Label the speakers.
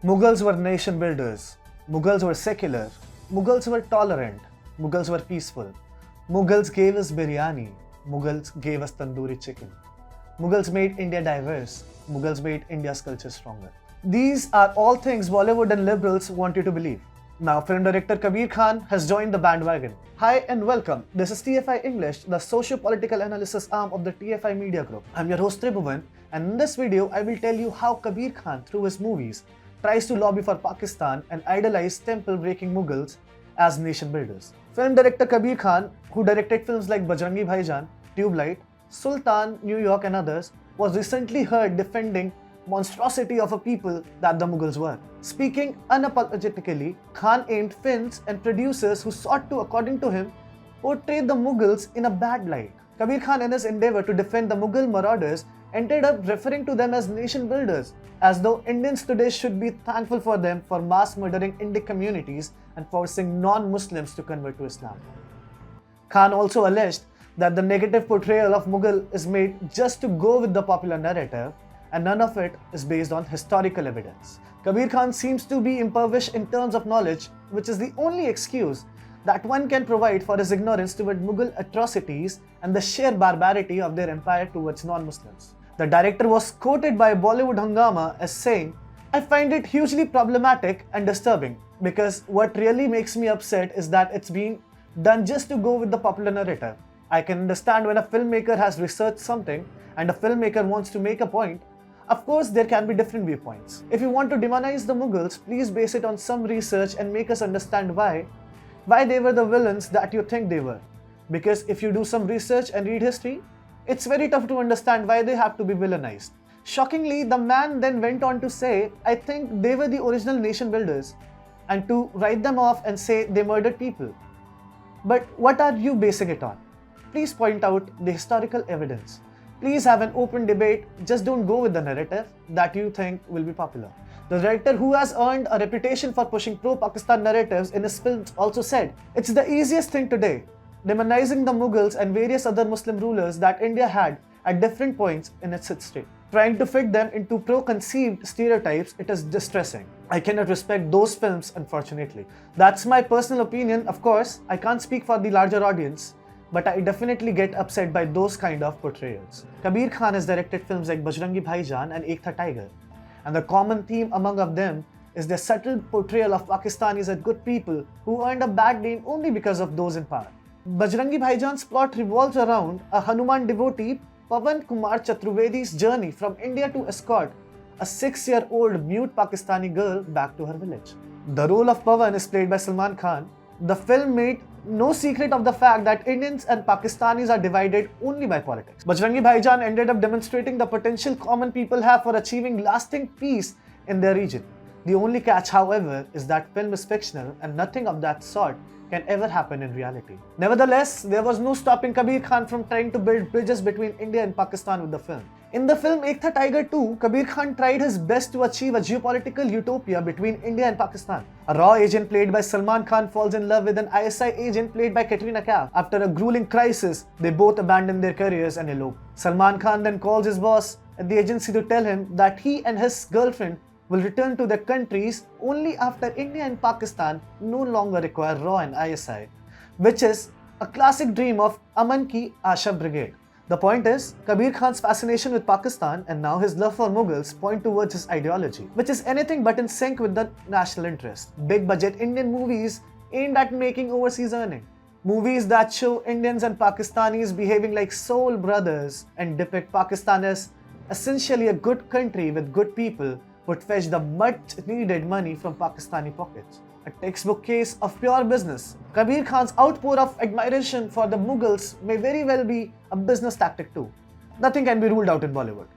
Speaker 1: Mughals were nation builders. Mughals were secular. Mughals were tolerant. Mughals were peaceful. Mughals gave us biryani. Mughals gave us tandoori chicken. Mughals made India diverse. Mughals made India's culture stronger. These are all things Bollywood and liberals want you to believe. Now, film director Kabir Khan has joined the bandwagon. Hi and welcome. This is TFI English, the socio-political analysis arm of the TFI Media Group. I'm your host Tribhuvan, and in this video, I will tell you how Kabir Khan, through his movies, tries to lobby for Pakistan and idolize temple-breaking Mughals as nation builders. Film director Kabir Khan, who directed films like Bajrangi Bhaijaan, Tubelight, Sultan, New York and others, was recently heard defending monstrosity of a people that the Mughals were. Speaking unapologetically, Khan aimed films and producers who sought to, according to him, portray the Mughals in a bad light. Kabir Khan, in his endeavor to defend the Mughal marauders, ended up referring to them as nation builders, as though Indians today should be thankful for them for mass murdering Indic communities and forcing non-Muslims to convert to Islam. Khan also alleged that the negative portrayal of Mughal is made just to go with the popular narrative, and none of it is based on historical evidence. Kabir Khan seems to be impoverished in terms of knowledge, which is the only excuse that one can provide for his ignorance toward Mughal atrocities and the sheer barbarity of their empire towards non-Muslims. The director was quoted by Bollywood Hungama as saying, "I find it hugely problematic and disturbing because what really makes me upset is that it's being done just to go with the popular narrative. I can understand when a filmmaker has researched something and a filmmaker wants to make a point. Of course, there can be different viewpoints. If you want to demonize the Mughals, please base it on some research and make us understand why they were the villains that you think they were. Because if you do some research and read history, it's very tough to understand why they have to be villainized." Shockingly, the man then went on to say, "I think they were the original nation builders," and to write them off and say they murdered people. But what are you basing it on? Please point out the historical evidence. Please have an open debate, just don't go with the narrative that you think will be popular. The director, who has earned a reputation for pushing pro-Pakistan narratives in his films, also said, "It's the easiest thing today, demonizing the Mughals and various other Muslim rulers that India had at different points in its history. Trying to fit them into pro-conceived stereotypes, it is distressing. I cannot respect those films, unfortunately." That's my personal opinion, of course. I can't speak for the larger audience, but I definitely get upset by those kind of portrayals. Kabir Khan has directed films like Bajrangi Bhaijaan and Ek Tha Tiger, and the common theme among of them is their subtle portrayal of Pakistanis as good people who earned a bad name only because of those in power. Bajrangi Bhaijaan's plot revolves around a Hanuman devotee, Pawan Kumar Chaturvedi's journey from India to escort a 6-year-old mute Pakistani girl back to her village. The role of Pawan is played by Salman Khan. The film made no secret of the fact that Indians and Pakistanis are divided only by politics. Bajrangi Bhaijaan ended up demonstrating the potential common people have for achieving lasting peace in their region. The only catch, however, is that film is fictional and nothing of that sort can ever happen in reality. Nevertheless, there was no stopping Kabir Khan from trying to build bridges between India and Pakistan with the film. In the film Ek Tha Tiger 2, Kabir Khan tried his best to achieve a geopolitical utopia between India and Pakistan. A raw agent played by Salman Khan falls in love with an ISI agent played by Katrina Kaif. After a grueling crisis, they both abandon their careers and elope. Salman Khan then calls his boss at the agency to tell him that he and his girlfriend will return to their countries only after India and Pakistan no longer require RAW and ISI, which is a classic dream of Aman Ki Asha Brigade. The point is, Kabir Khan's fascination with Pakistan and now his love for Mughals point towards his ideology, which is anything but in sync with the national interest. Big budget Indian movies aimed at making overseas earning. Movies that show Indians and Pakistanis behaving like soul brothers and depict Pakistan as essentially a good country with good people would fetch the much needed money from Pakistani pockets. A textbook case of pure business. Kabir Khan's outpour of admiration for the Mughals may very well be a business tactic too. Nothing can be ruled out in Bollywood.